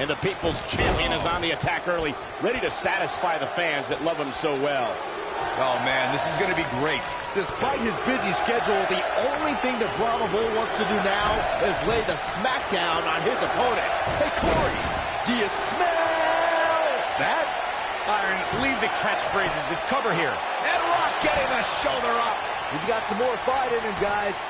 And the People's Champion is on the attack early, ready to satisfy the fans that love him so well. Oh, man, this is going to be great. Despite his busy schedule, the only thing that Brahma Bull wants to do now is lay the smackdown on his opponent. Hey, Corey, do you smell that? Byron, leave the catchphrases to cover here. And Rock getting the shoulder up. He's got some more fight in him, guys.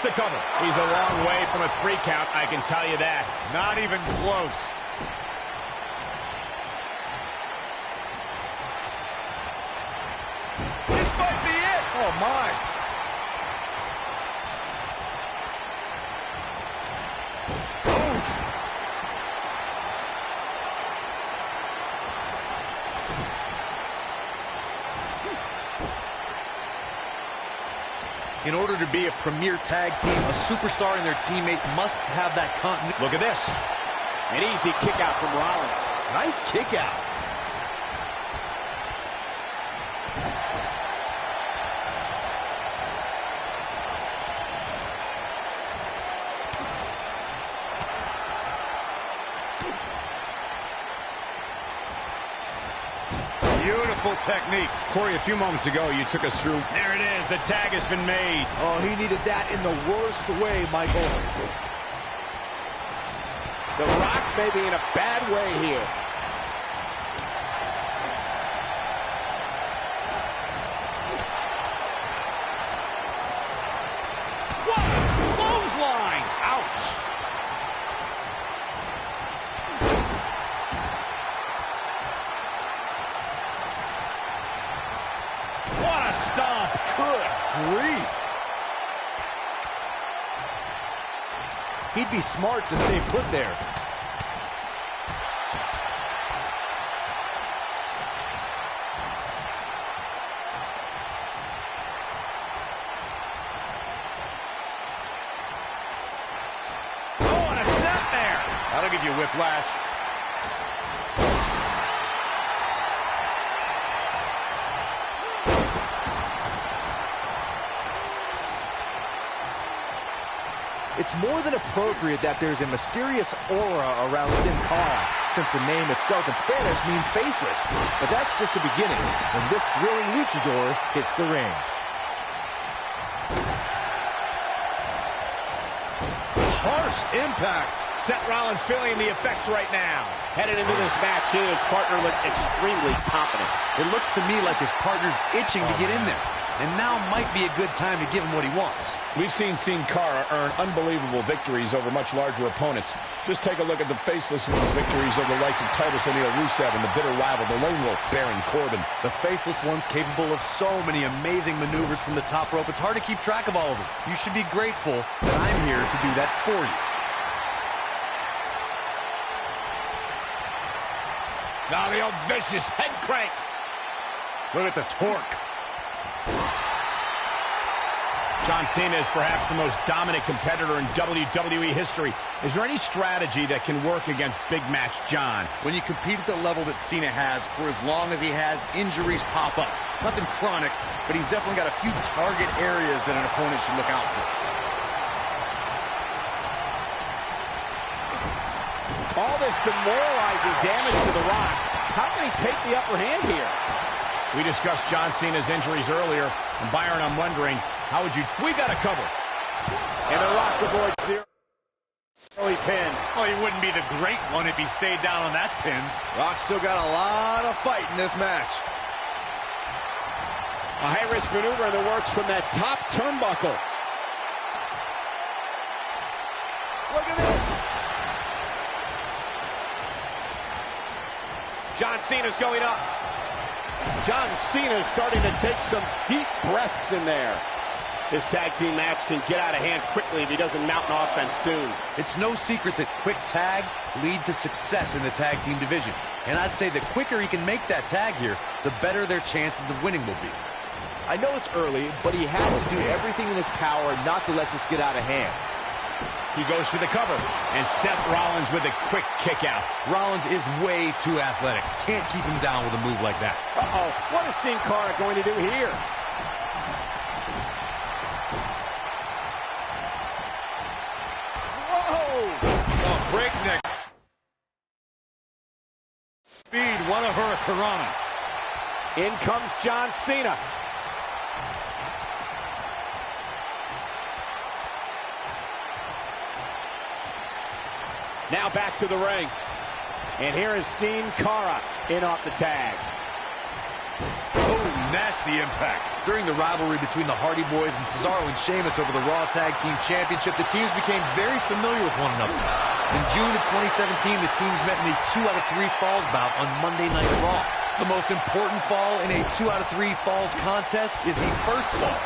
The cover. He's a long way from a 3 count, I can tell you that. Not even close. This might be it. Oh, my. In order to be a premier tag team, a superstar and their teammate must have that continuity. Look at this. An easy kick out from Rollins. Nice kick out. Beautiful technique. Corey, a few moments ago, you took us through. There it is. The tag has been made. Oh, he needed that in the worst way, Michael. The Rock may be in a bad way here. What a clothesline! Ouch! What a stomp! Good grief. He'd be smart to stay put there. Oh, and a snap there! That'll give you whiplash. It's more than appropriate that there's a mysterious aura around Sin Cara, since the name itself in Spanish means faceless. But that's just the beginning, when this thrilling luchador hits the ring. Harsh impact. Seth Rollins feeling the effects right now. Headed into this match, he and his partner look extremely confident. It looks to me like his partner's itching to get in there. And now might be a good time to give him what he wants. We've seen Sin Cara earn unbelievable victories over much larger opponents. Just take a look at the Faceless One's victories over the likes of Titus O'Neil, Rusev, and the bitter rival, the Lone Wolf, Baron Corbin. The Faceless One's capable of so many amazing maneuvers from the top rope, it's hard to keep track of all of them. You should be grateful that I'm here to do that for you. Now the old vicious head crank. Look at the torque. John Cena is perhaps the most dominant competitor in WWE history. Is there any strategy that can work against Big Match John? When you compete at the level that Cena has, for as long as he has, injuries pop up. Nothing chronic, but he's definitely got a few target areas that an opponent should look out for. All this demoralizing damage to The Rock. How can he take the upper hand here? We discussed John Cena's injuries earlier, and Byron, I'm wondering, how would you... We got a cover. And The Rock avoids zero. Early pin. Well, he wouldn't be the great one if he stayed down on that pin. Rock's still got a lot of fight in this match. A high-risk maneuver in the works from that top turnbuckle. Look at this. John Cena's going up. John Cena's starting to take some deep breaths in there. This tag team match can get out of hand quickly if he doesn't mount an offense soon. It's no secret that quick tags lead to success in the tag team division. And I'd say the quicker he can make that tag here, the better their chances of winning will be. I know it's early, but he has to do everything in his power not to let this get out of hand. He goes for the cover. And Seth Rollins with a quick kick out. Rollins is way too athletic. Can't keep him down with a move like that. Uh-oh. What is Sin Cara going to do here? Whoa! Oh, breakneck speed. What a hurricanrana. In comes John Cena. Now back to the ring. And here is Sin Cara in off the tag. Oh, nasty impact. During the rivalry between the Hardy Boys and Cesaro and Sheamus over the Raw Tag Team Championship, the teams became very familiar with one another. In June of 2017, the teams met in a 2 out of 3 falls bout on Monday Night Raw. The most important fall in a 2 out of 3 falls contest is the first fall.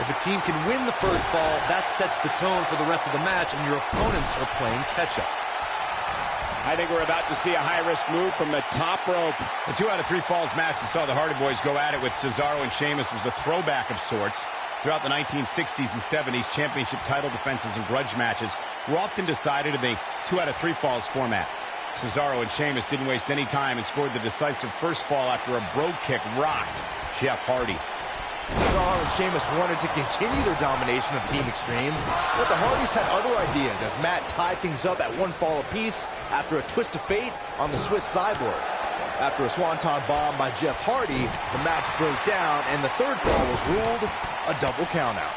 If a team can win the first fall, that sets the tone for the rest of the match, and your opponents are playing catch-up. I think we're about to see a high-risk move from the top rope. The 2 out of 3 falls match that saw the Hardy Boys go at it with Cesaro and Sheamus was a throwback of sorts. Throughout the 1960s and 70s, championship title defenses and grudge matches were often decided in the 2 out of 3 falls format. Cesaro and Sheamus didn't waste any time and scored the decisive first fall after a brogue kick rocked Jeff Hardy. Cesaro and Sheamus wanted to continue their domination of Team Extreme, but the Hardys had other ideas as Matt tied things up at 1 fall apiece after a twist of fate on the Swiss Cyborg. After a swanton bomb by Jeff Hardy, the match broke down and the third fall was ruled a double countout.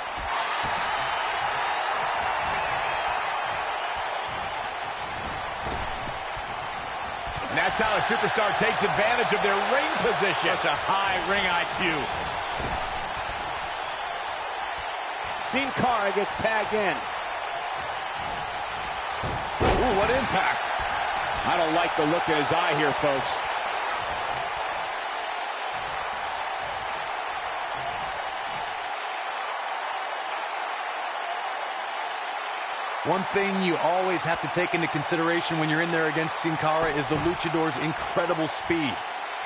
And that's how a superstar takes advantage of their ring position. Such a high ring IQ. Sin Cara gets tagged in. Ooh, what impact. I don't like the look in his eye here, folks. One thing you always have to take into consideration when you're in there against Sin Cara is the Luchador's incredible speed.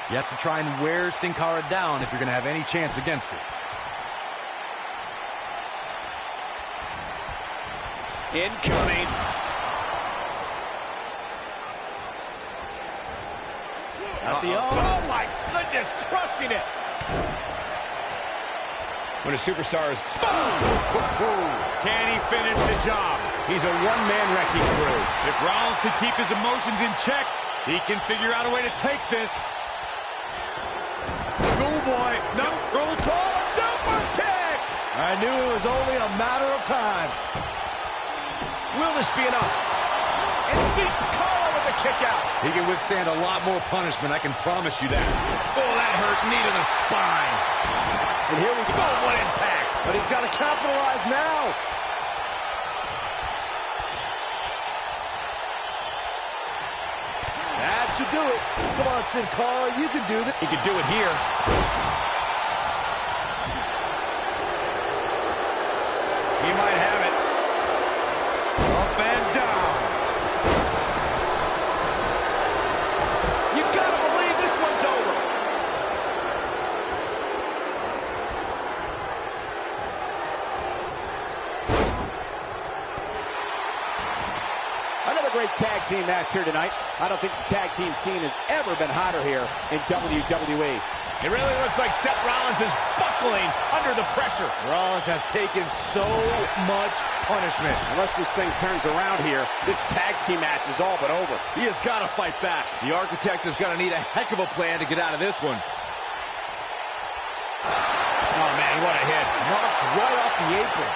You have to try and wear Sin Cara down if you're going to have any chance against it. Incoming. At the oh my goodness, crushing it. When a superstar is... Can he finish the job? He's a one-man wrecking crew. If Rollins can keep his emotions in check, he can figure out a way to take this. Schoolboy, no, rolls ball, super kick! I knew it was only a matter of time. Will this be enough? And Sin Cara with the kick out. He can withstand a lot more punishment, I can promise you that. Oh, that hurt, knee to the spine. And here we go. Oh, what impact! But he's got to capitalize now. That should do it. Come on, Sin Cara, you can do this. He can do it here. He might have it. Up and down. You gotta believe this one's over. Another great tag team match here tonight. I don't think the tag team scene has ever been hotter here in WWE. It really looks like Seth Rollins is buckling under the pressure. Rollins has taken so much punishment. Unless this thing turns around here, this tag team match is all but over. He has got to fight back. The Architect is going to need a heck of a plan to get out of this one. Oh, man, what a hit. Knocked right off the apron.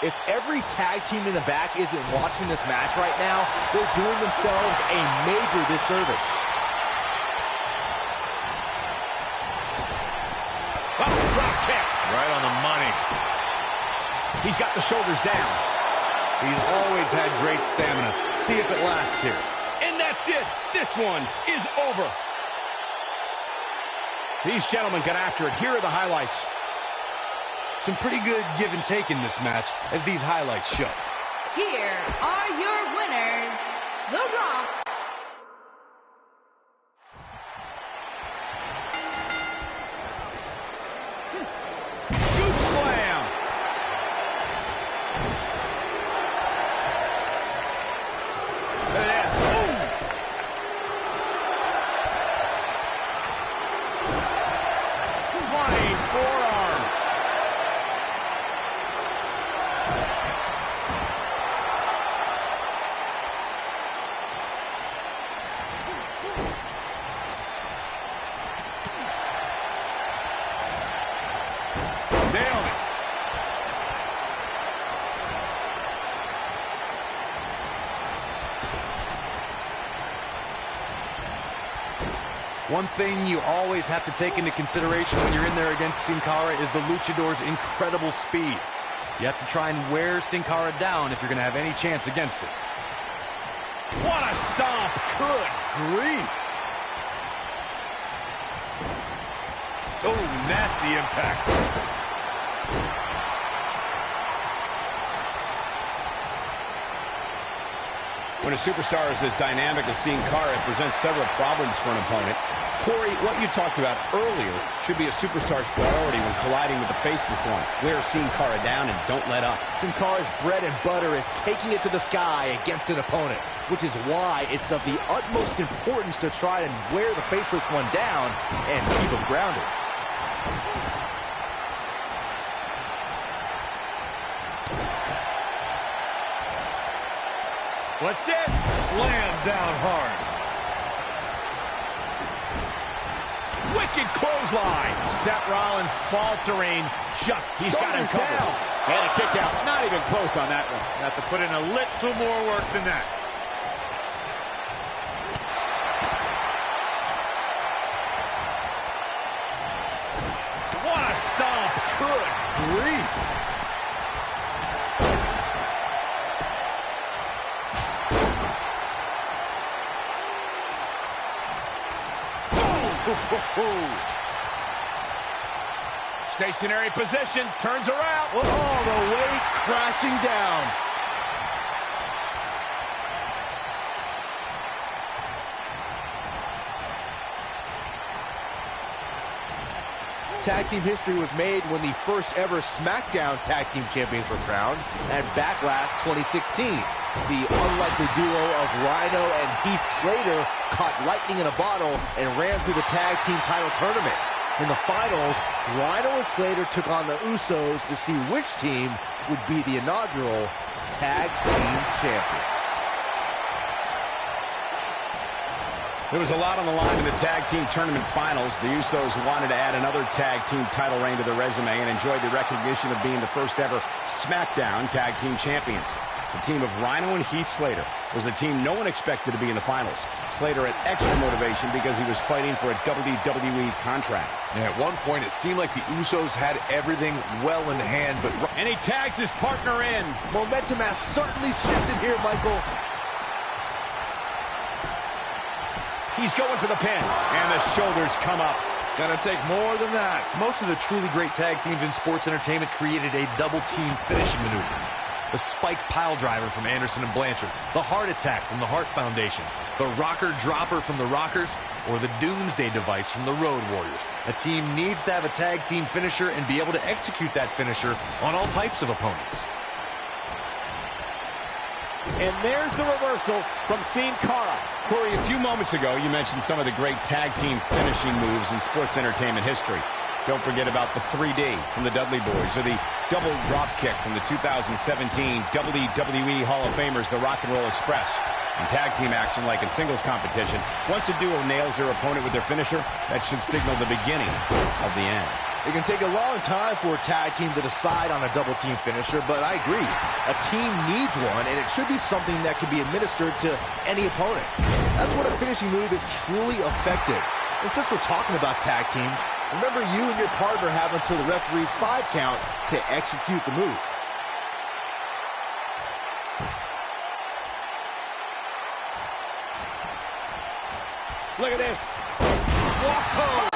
If every tag team in the back isn't watching this match right now, they're doing themselves a major disservice. Oh, drop kick. Right on the money. He's got the shoulders down. He's always had great stamina. See if it lasts here. And that's it. This one is over. These gentlemen got after it. Here are the highlights. Some pretty good give and take in this match, as these highlights show. Here are your winners, The Rock One thing you always have to take into consideration when you're in there against Sin Cara is the Luchador's incredible speed. You have to try and wear Sin Cara down if you're going to have any chance against it. What a stomp! Good grief. Oh, nasty impact. When a superstar is as dynamic as Sin Cara, it presents several problems for an opponent. Corey, what you talked about earlier should be a superstar's priority when colliding with the faceless one. Wear Sin Cara down and don't let up. Sin Cara's bread and butter is taking it to the sky against an opponent, which is why it's of the utmost importance to try and wear the faceless one down and keep him grounded. What's this? Slam down hard. Wicked clothesline. Seth Rollins faltering. He's got him covered. Down. And a kick out. Not even close on that one. Have to put in a little more work than that. What a stomp. Good grief. Stationary position, turns around. All the way crashing down. Tag team history was made when the first ever SmackDown Tag Team Champions were crowned at Backlash 2016. The unlikely duo of Rhino and Heath Slater caught lightning in a bottle and ran through the tag team title tournament. In the finals, Rhino and Slater took on the Usos to see which team would be the inaugural Tag Team Champions. There was a lot on the line in the tag team tournament finals. The Usos wanted to add another tag team title reign to their resume and enjoyed the recognition of being the first ever SmackDown Tag Team Champions. The team of Rhino and Heath Slater was the team no one expected to be in the finals. Slater had extra motivation because he was fighting for a WWE contract. And at one point, it seemed like the Usos had everything well in hand, but... And he tags his partner in. Momentum has certainly shifted here, Michael. He's going for the pin. And the shoulders come up. Gonna take more than that. Most of the truly great tag teams in sports entertainment created a double-team finishing maneuver. The spike pile driver from Anderson and Blanchard, the heart attack from the Hart Foundation, the rocker dropper from the Rockers, or the Doomsday device from the Road Warriors. A team needs to have a tag team finisher and be able to execute that finisher on all types of opponents. And there's the reversal from Sin Cara. Corey, a few moments ago, you mentioned some of the great tag team finishing moves in sports entertainment history. Don't forget about the 3D from the Dudley Boys, or the double drop kick from the 2017 WWE Hall of Famers, the Rock and Roll Express. In tag team action, like in singles competition, once a duo nails their opponent with their finisher, that should signal the beginning of the end. It can take a long time for a tag team to decide on a double team finisher, but I agree. A team needs one, and it should be something that can be administered to any opponent. That's when a finishing move is truly effective. And since we're talking about tag teams, remember you and your partner have until the referee's 5 count to execute the move. Look at this. Walk home.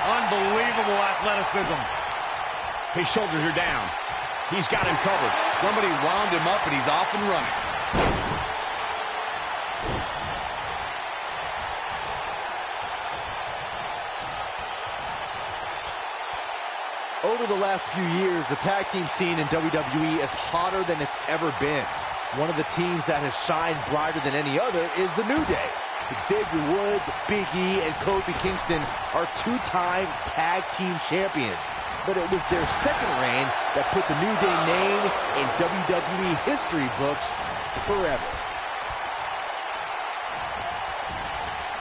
Unbelievable athleticism. His shoulders are down. He's got him covered. Somebody wound him up, and he's off and running. Over the last few years, the tag team scene in WWE is hotter than it's ever been. One of the teams that has shined brighter than any other is the New Day. Xavier Woods, Big E, and Kofi Kingston are 2-time tag team champions. but it was their second reign that put the New Day name in WWE history books forever.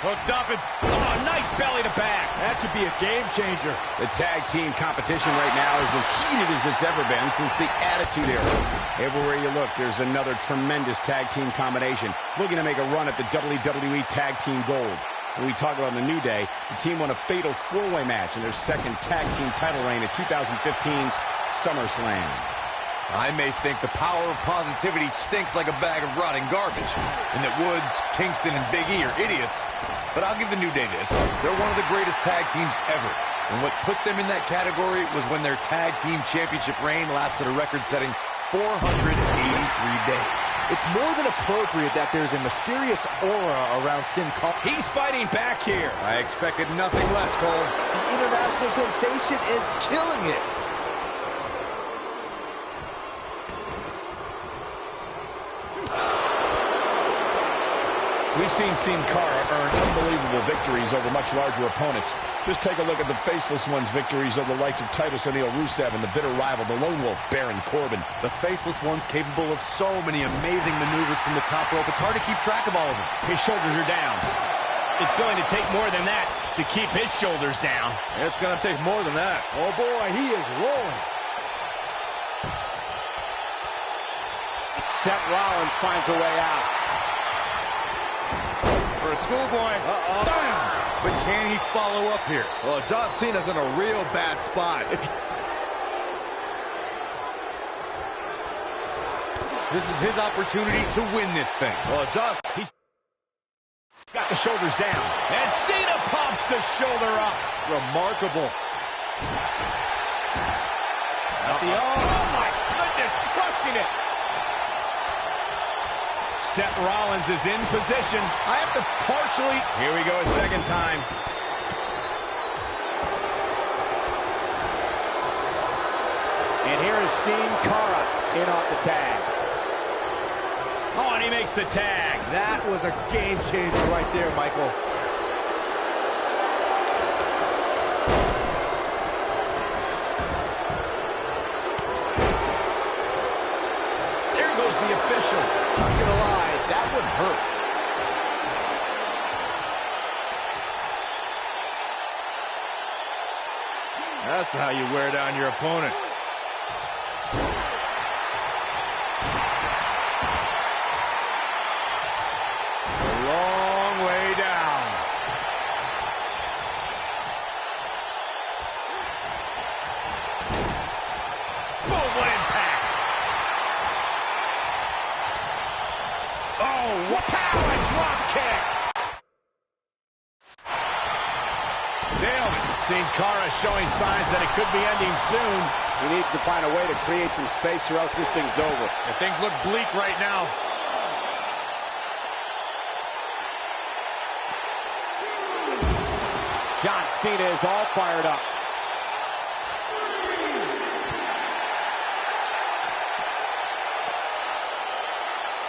Hooked up and, oh, nice belly to back. That could be a game changer. The tag team competition right now is as heated as it's ever been since the Attitude Era. Everywhere you look, there's another tremendous tag team combination looking to make a run at the WWE Tag Team Gold. When we talk about the New Day, the team won a fatal four-way match in their second tag team title reign at 2015's SummerSlam. I may think the power of positivity stinks like a bag of rotting garbage, and that Woods, Kingston, and Big E are idiots, but I'll give the New Day this. They're one of the greatest tag teams ever, and what put them in that category was when their tag team championship reign lasted a record-setting 483 days. It's more than appropriate that there's a mysterious aura around Sin Cara. He's fighting back here. I expected nothing less, Cole. The international sensation is killing it. We've seen Sin Cara earn unbelievable victories over much larger opponents. Just take a look at the Faceless One's victories over the likes of Titus O'Neil, Rusev, and the bitter rival, the Lone Wolf, Baron Corbin. The Faceless One's capable of so many amazing maneuvers from the top rope. It's hard to keep track of all of them. His shoulders are down. It's going to take more than that to keep his shoulders down. It's going to take more than that. Oh boy, he is rolling. Seth Rollins finds a way out. For a schoolboy. But can he follow up here? Well, John Cena's in a real bad spot. This is his opportunity to win this thing. Well, He's got the shoulders down. And Cena pops the shoulder up. remarkable. Oh, my goodness, crushing it. Seth Rollins is in position. I have to partially... Here we go a second time. And here is Sin Cara in off the tag. Oh, and he makes the tag. That was a game changer right there, Michael. There goes the official. Not gonna lie, that would hurt. That's how you wear down your opponent. A long way down. Boom, what impact. Oh, what power drop kick. Nailed it. Sin Cara showing signs that it could be ending soon. He needs to find a way to create some space or else this thing's over. And things look bleak right now. John Cena is all fired up.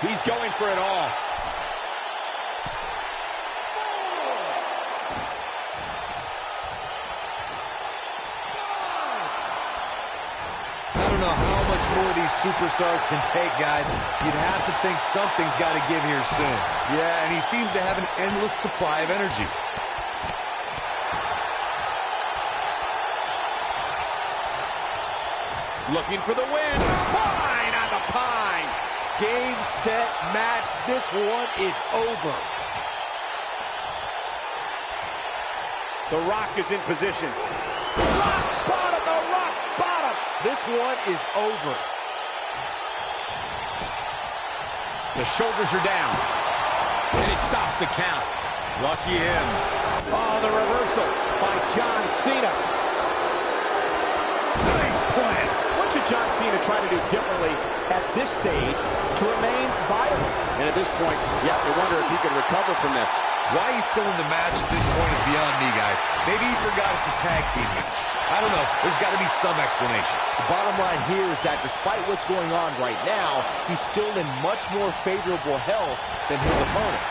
He's going for it all. I don't know how much more these superstars can take, guys. You'd have to think something's got to give here soon. Yeah, and he seems to have an endless supply of energy. Looking for the win. Spine on the pine. Game, set, match. This one is over. The Rock is in position. Rock bottom, the Rock bottom. This one is over. The shoulders are down. And it stops the count. Lucky him. Oh, the reversal by John Cena. Nice plant. What should John Cena try to do differently at this stage to remain viable? And at this point, you have to wonder if he can recover from this. Why he's still in the match at this point is beyond me, guys. Maybe he forgot it's a tag team match. I don't know. There's got to be some explanation. The bottom line here is that despite what's going on right now, he's still in much more favorable health than his opponent.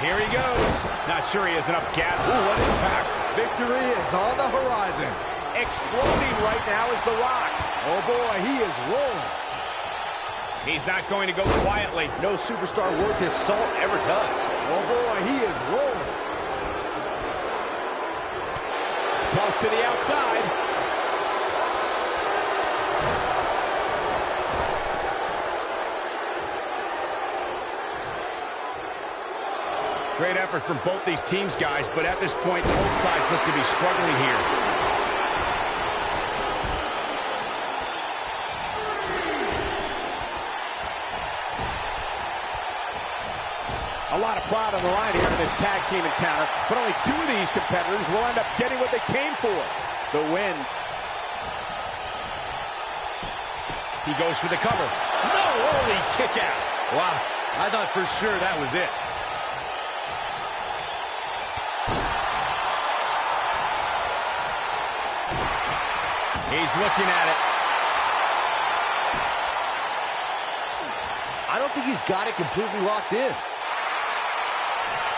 Here he goes. Not sure he has enough gas. Ooh, what impact. Victory is on the horizon. Exploding right now is The Rock. Oh, boy, he is rolling. He's not going to go quietly. No superstar worth his salt ever does. Oh, boy, he is rolling. Toss to the outside. Great effort from both these teams, guys, but at this point, both sides look to be struggling here. A lot of pride on the line here in this tag team encounter, but only two of these competitors will end up getting what they came for, the win. He goes for the cover. No, early kick out. Wow, I thought for sure that was it. He's looking at it. I don't think he's got it completely locked in.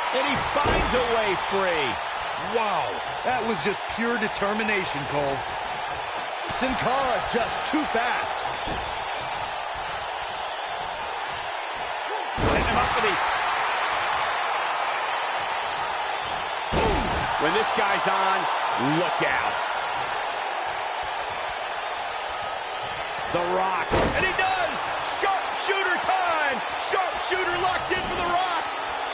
And he finds a way free. Wow, that was just pure determination, Cole. Sin Cara just too fast. Setting him up for the... Boom. When this guy's on, look out. The Rock. And he does! Sharpshooter time! Sharpshooter locked in for The Rock!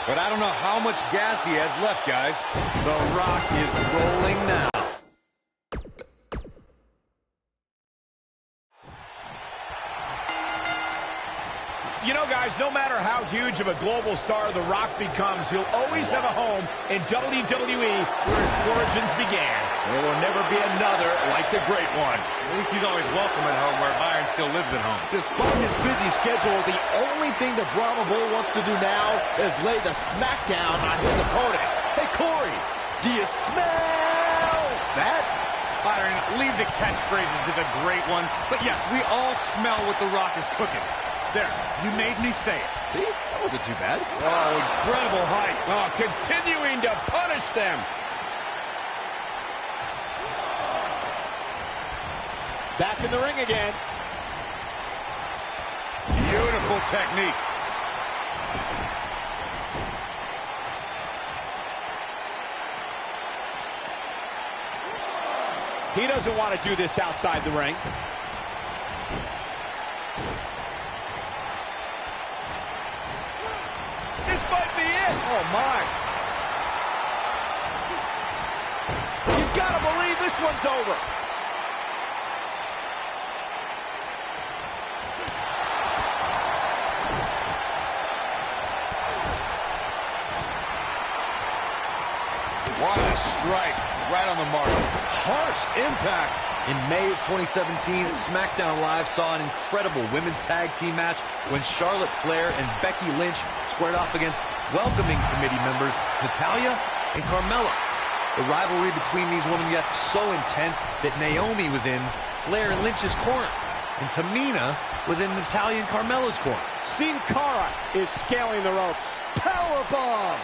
But I don't know how much gas he has left, guys. The Rock is rolling now. You know, guys, no matter how huge of a global star The Rock becomes, he'll always have a home in WWE where his origins began. There will never be another like the Great One. At least he's always welcome at home where Byron still lives at home. Despite his busy schedule, the only thing the Brahma Bull wants to do now is lay the smackdown on his opponent. Hey, Corey, do you smell that? Byron, leave the catchphrases to the Great One. But yes, we all smell what The Rock is cooking. There, you made me say it. See, that wasn't too bad. Oh, incredible height. Oh, continuing to punish them. Back in the ring again. Beautiful technique. He doesn't want to do this outside the ring. This might be it. Oh, my. You gotta believe this one's over. What a strike. Right on the mark. Harsh impact. In May of 2017, SmackDown Live saw an incredible women's tag team match when Charlotte Flair and Becky Lynch squared off against welcoming committee members Natalya and Carmella. The rivalry between these women got so intense that Naomi was in Flair and Lynch's corner, and Tamina was in Natalya and Carmella's corner. Sin Cara is scaling the ropes. Powerbomb.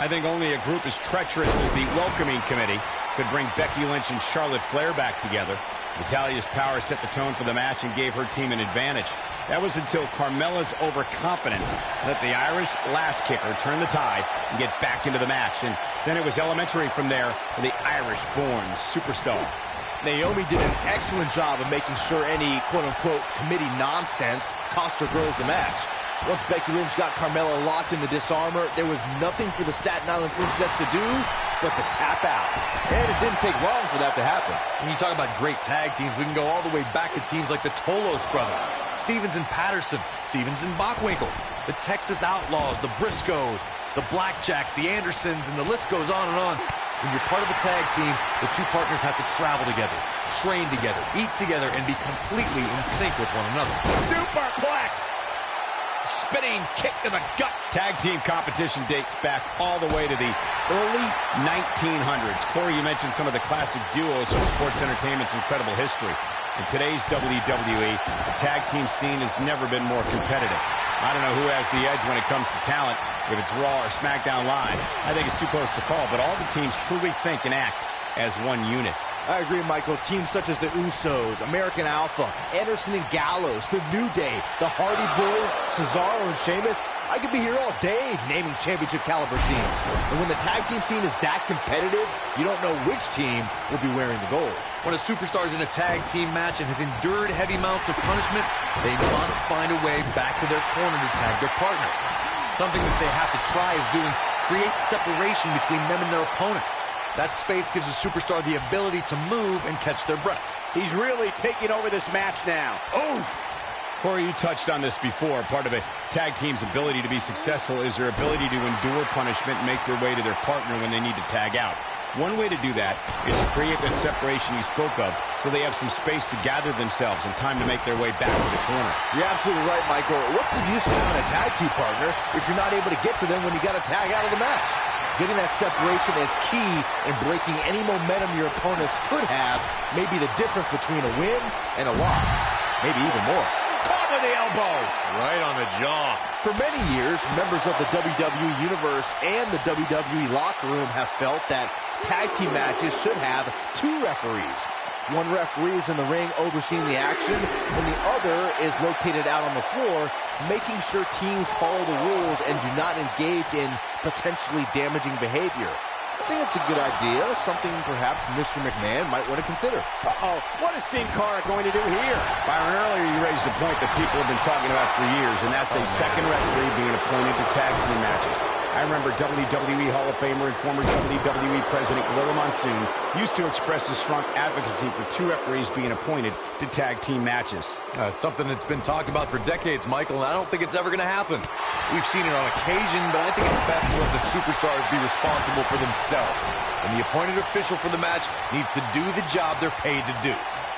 I think only a group as treacherous as the welcoming committee could bring Becky Lynch and Charlotte Flair back together. Natalya's power set the tone for the match and gave her team an advantage. That was until Carmella's overconfidence let the Irish last kicker turn the tide and get back into the match. And then it was elementary from there for the Irish-born superstar. Naomi did an excellent job of making sure any quote-unquote committee nonsense cost her girls the match. Once Becky Lynch got Carmella locked in the disarmor, there was nothing for the Staten Island Princess to do but to tap out. And it didn't take long for that to happen. When you talk about great tag teams, we can go all the way back to teams like the Tolos brothers, Stevens and Patterson, Stevens and Bockwinkel, the Texas Outlaws, the Briscoes, the Blackjacks, the Andersons, and the list goes on and on. When you're part of a tag team, the two partners have to travel together, train together, eat together, and be completely in sync with one another. Superplex. Spinning kick to the gut. Tag team competition dates back all the way to the early 1900s. Corey, you mentioned some of the classic duos from sports entertainment's incredible history. In today's WWE, the tag team scene has never been more competitive. I don't know who has the edge when it comes to talent, if it's Raw or SmackDown Live. I think it's too close to call, but all the teams truly think and act as one unit. I agree, Michael. Teams such as the Usos, American Alpha, Anderson and Gallows, The New Day, the Hardy Boys, Cesaro and Sheamus. I could be here all day naming championship caliber teams. And when the tag team scene is that competitive, you don't know which team will be wearing the gold. When a superstar is in a tag team match and has endured heavy amounts of punishment, they must find a way back to their corner to tag their partner. Something that they have to try is doing creates separation between them and their opponent. That space gives a superstar the ability to move and catch their breath. He's really taking over this match now. Oh! Corey, you touched on this before. Part of a tag team's ability to be successful is their ability to endure punishment and make their way to their partner when they need to tag out. One way to do that is to create that separation you spoke of so they have some space to gather themselves and time to make their way back to the corner. You're absolutely right, Michael. What's the use of having a tag team partner if you're not able to get to them when you got to tag out of the match? Getting that separation is key in breaking any momentum your opponents could have, may be the difference between a win and a loss, maybe even more. Caught with the elbow. Right on the jaw. For many years, members of the WWE Universe and the WWE locker room have felt that tag team matches should have two referees. One referee is in the ring overseeing the action, and the other is located out on the floor, making sure teams follow the rules and do not engage in potentially damaging behavior. I think it's a good idea, something perhaps Mr. McMahon might want to consider. Uh-oh, what is Sin Cara going to do here? Byron, earlier you raised a point that people have been talking about for years, and that's a second referee being appointed to tag team matches. I remember WWE Hall of Famer and former WWE President Gorilla Monsoon used to express his strong advocacy for two referees being appointed to tag team matches. It's something that's been talked about for decades, Michael, and I don't think it's ever going to happen. We've seen it on occasion, but I think it's best to let the superstars be responsible for themselves. And the appointed official for the match needs to do the job they're paid to do.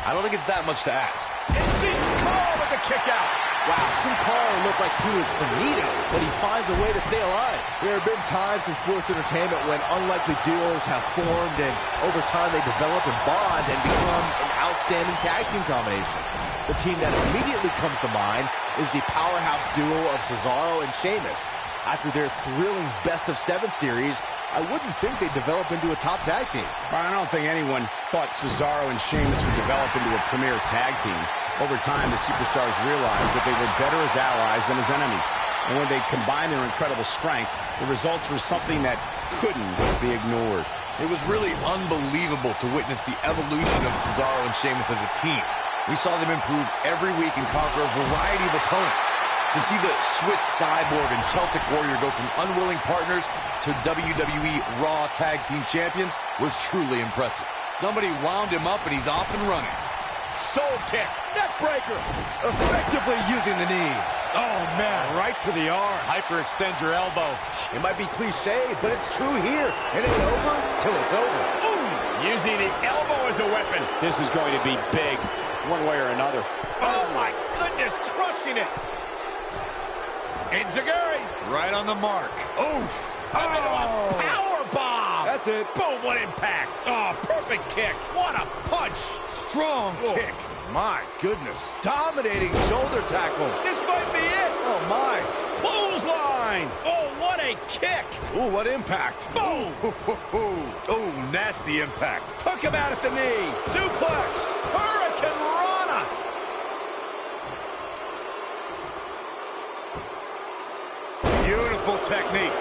I don't think it's that much to ask. And Sin Cara with the kick out. Wow, Sin Cara looked like he was finito, but he finds a way to stay alive. There have been times in sports entertainment when unlikely duos have formed, and over time they develop and bond and become an outstanding tag team combination. The team that immediately comes to mind is the powerhouse duo of Cesaro and Sheamus. After their thrilling best-of-7 series, I wouldn't think they'd develop into a top tag team. I don't think anyone thought Cesaro and Sheamus would develop into a premier tag team. Over time, the superstars realized that they were better as allies than as enemies. And when they combined their incredible strength, the results were something that couldn't be ignored. It was really unbelievable to witness the evolution of Cesaro and Sheamus as a team. We saw them improve every week and conquer a variety of opponents. To see the Swiss Cyborg and Celtic Warrior go from unwilling partners to WWE Raw Tag Team Champions was truly impressive. Somebody wound him up and he's off and running. Soul kick, neck breaker, Effectively using the knee. oh man, right to the arm. Hyperextend your elbow. It might be cliche, but it's true here. It ain't over till it's over. Ooh, using the elbow as a weapon. This is going to be big, one way or another. Oh my goodness, crushing it. Enziguri. Right on the mark. Oh, power bomb. That's it. Boom, what impact. Oh, perfect kick. What a punch. Strong kick. My goodness. Dominating shoulder tackle. This might be it. Oh, my. Clothesline. Oh, what a kick. Ooh, what impact. Boom. Oh, nasty impact. Took him out at the knee. Suplex. Hurricane Rana. Beautiful technique.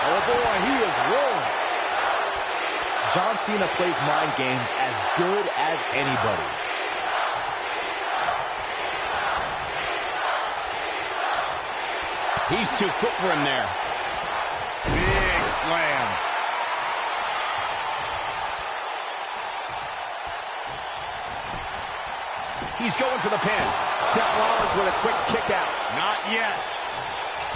Oh, boy, he is rolling. John Cena plays mind games as good as anybody. He's too quick for him there. Big slam. He's going for the pin. Seth Rollins with a quick kick out. Not yet.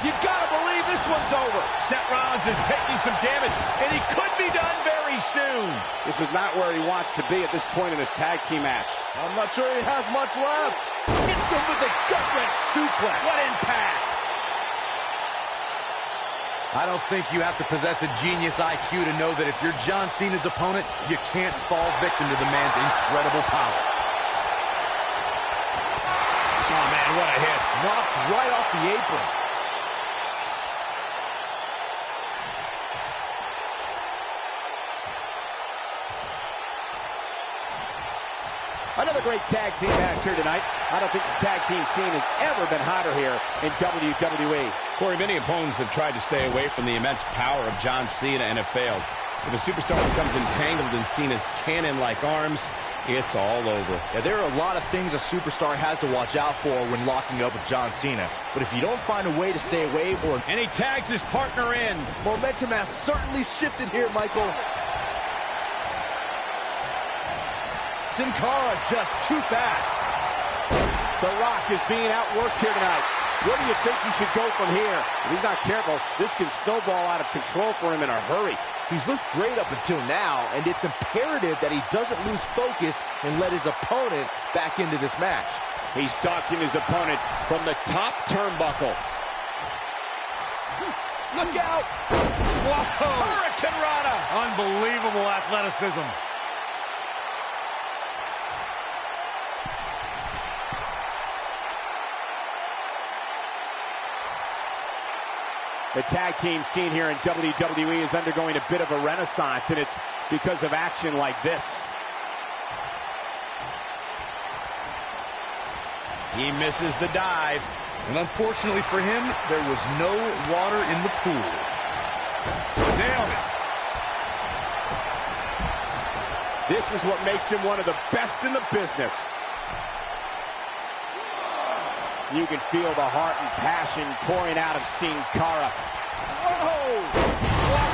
You gotta believe this one's over. Seth Rollins is taking some damage, and he could be done very soon. This is not where he wants to be at this point in this tag team match. I'm not sure he has much left. Hits him with a gut-wrench suplex. What impact! I don't think you have to possess a genius IQ to know that if you're John Cena's opponent, you can't fall victim to the man's incredible power. Oh, man, what a hit. Knocked right off the apron. Another great tag team match here tonight. I don't think the tag team scene has ever been hotter here in WWE. Corey, many opponents have tried to stay away from the immense power of John Cena and have failed. If a superstar becomes entangled in Cena's cannon-like arms, it's all over. Yeah, there are a lot of things a superstar has to watch out for when locking up with John Cena. But if you don't find a way to stay away or... And he tags his partner in. Momentum has certainly shifted here, Michael. Sin Cara just too fast. The Rock is being outworked here tonight. Where do you think he should go from here? If he's not careful, this can snowball out of control for him in a hurry. He's looked great up until now, and it's imperative that he doesn't lose focus and let his opponent back into this match. He's stalking his opponent from the top turnbuckle. Look out! Whoa! Hurricane Rana! Unbelievable athleticism. The tag team scene here in WWE is undergoing a bit of a renaissance, and it's because of action like this. He misses the dive. And unfortunately for him, there was no water in the pool. Nailed it. This is what makes him one of the best in the business. You can feel the heart and passion pouring out of Sin Cara. Whoa!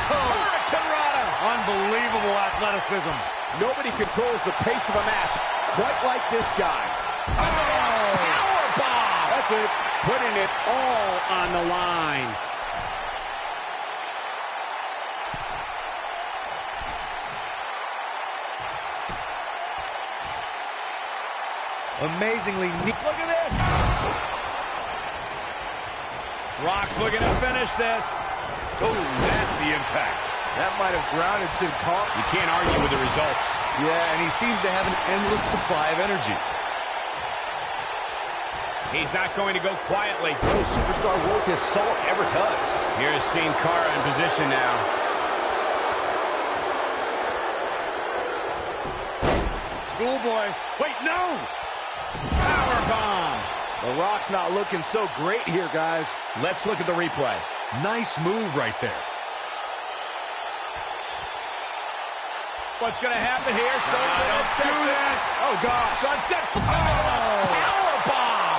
Hurricane Rana! Unbelievable athleticism. Nobody controls the pace of a match quite like this guy. Oh! Powerbomb! That's it. Putting it all on the line. Amazingly neat. Look at this! Rock's looking to finish this. Oh, nasty impact. That might have grounded Sin Cara. You can't argue with the results. Yeah, and he seems to have an endless supply of energy. He's not going to go quietly. No superstar worth his salt ever does. Here's Sin Cara in position now. Schoolboy. Wait, no! Powerbomb. The Rock's not looking so great here, guys. Let's look at the replay. Nice move right there. What's going to happen here? Don't do this! Oh, gosh. Sunset. Powerbomb.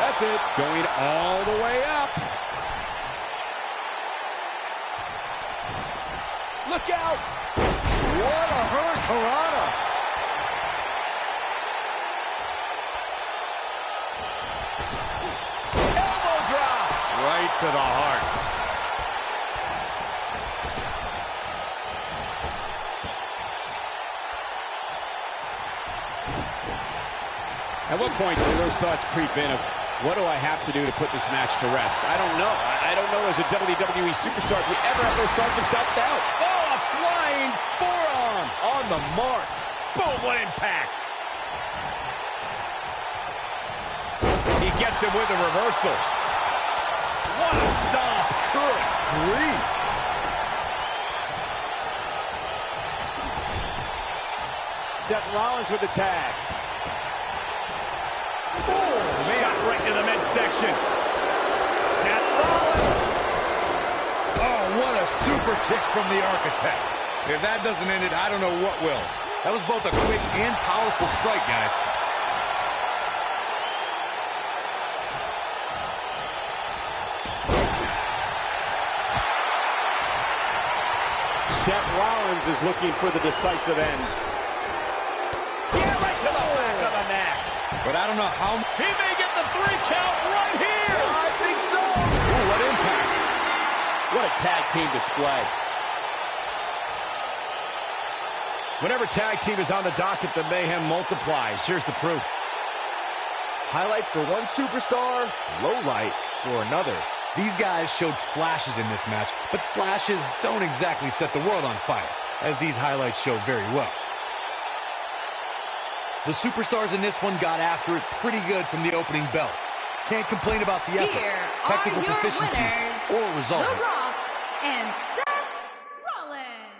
That's it. Going all the way up. Look out! What a hurricane Rana! Elbow drop! Right to the heart. At what point do those thoughts creep in of, what do I have to do to put this match to rest? I don't know. I don't know as a WWE superstar if you ever have those thoughts of self-doubt. Oh, a flying forearm. On the mark. Boom, what impact. He gets him with a reversal. What a stomp. Good grief. Seth Rollins with the tag. Shot right to the midsection. Seth Rollins. Oh, what a super kick from the Architect. If that doesn't end it, I don't know what will. That was both a quick and powerful strike, guys. Seth Rollins is looking for the decisive end. Yeah, right to the back of the neck. But I don't know how... He may get the 3 count right here. I think so. Ooh, what impact. What a tag team display. Whenever tag team is on the docket, the mayhem multiplies. Here's the proof. Highlight for one superstar, low light for another. These guys showed flashes in this match, but flashes don't exactly set the world on fire, as these highlights show very well. The superstars in this one got after it pretty good from the opening bell. Can't complain about the effort, technical proficiency, or result. The Rock and Seth Rollins.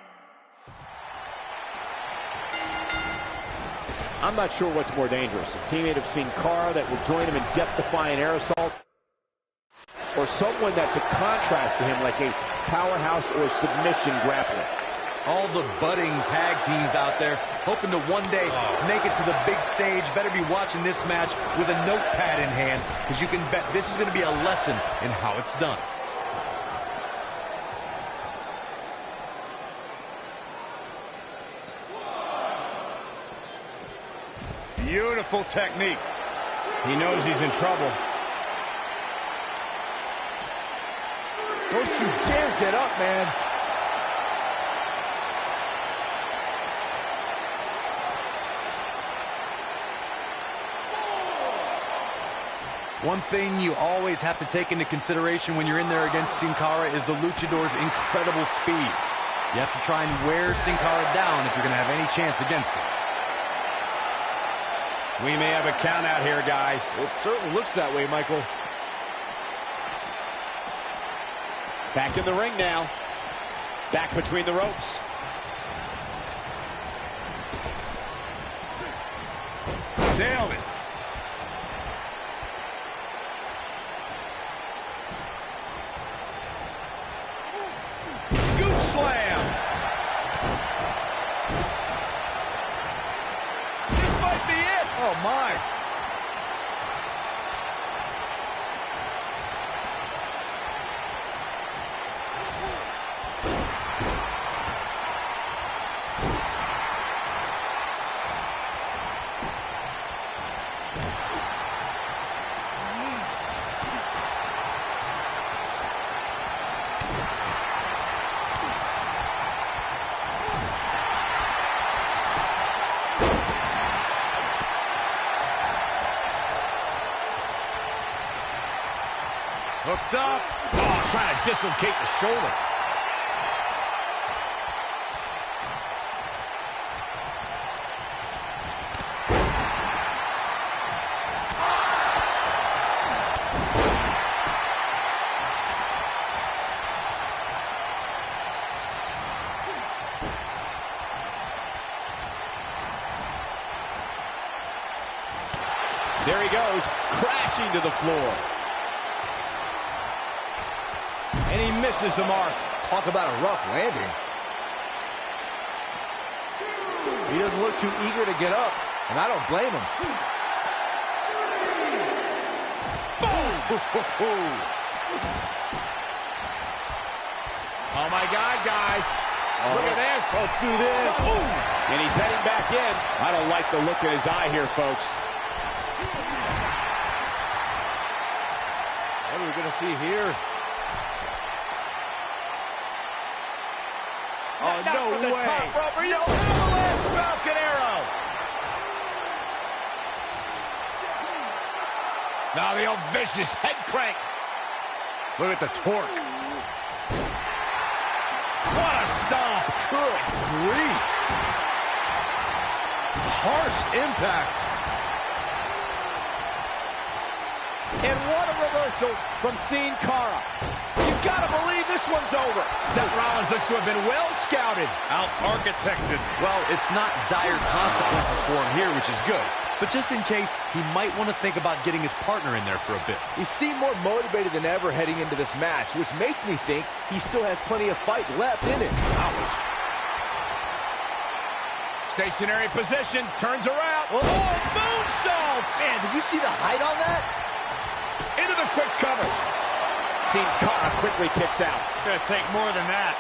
I'm not sure what's more dangerous. A teammate of Sin Cara that will join him in death-defying air assault, or someone that's a contrast to him like a powerhouse or submission grappler. All the budding tag teams out there hoping to one day make it to the big stage better be watching this match with a notepad in hand, because you can bet this is going to be a lesson in how it's done. Beautiful technique. He knows he's in trouble. Don't you dare get up, man. One thing you always have to take into consideration when you're in there against Sin Cara is the luchador's incredible speed. You have to try and wear Sin Cara down if you're going to have any chance against him. We may have a count out here, guys. It certainly looks that way, Michael. Back in the ring now. Back between the ropes. Nailed it. Scoop slam. This might be it. Oh, my. Hooked up. Oh, trying to dislocate the shoulder. There he goes, crashing to the floor. And he misses the mark. Talk about a rough landing. He doesn't look too eager to get up, and I don't blame him. Boom! Oh, my God, guys. Look at this. Don't do this. Boom! And he's heading back in. I don't like the look in his eye here, folks. What are we going to see here? Oh, no way. Top rope. Are you avalanche Falcon Arrow? Now the old vicious head crank. Look at the torque. What a stomp. Good grief. Harsh impact. And what a reversal from Sin Cara. You gotta believe this one's over. Seth Rollins looks to have been well scouted. Out-architected. Well, it's not dire consequences for him here, which is good. But just in case, he might want to think about getting his partner in there for a bit. He seemed more motivated than ever heading into this match, which makes me think he still has plenty of fight left in him. Ouch. Stationary position, turns around. Oh, moonsault! man, did you see the height on that? Into the quick cover. Sin Cara quickly kicks out. Gonna take more than that.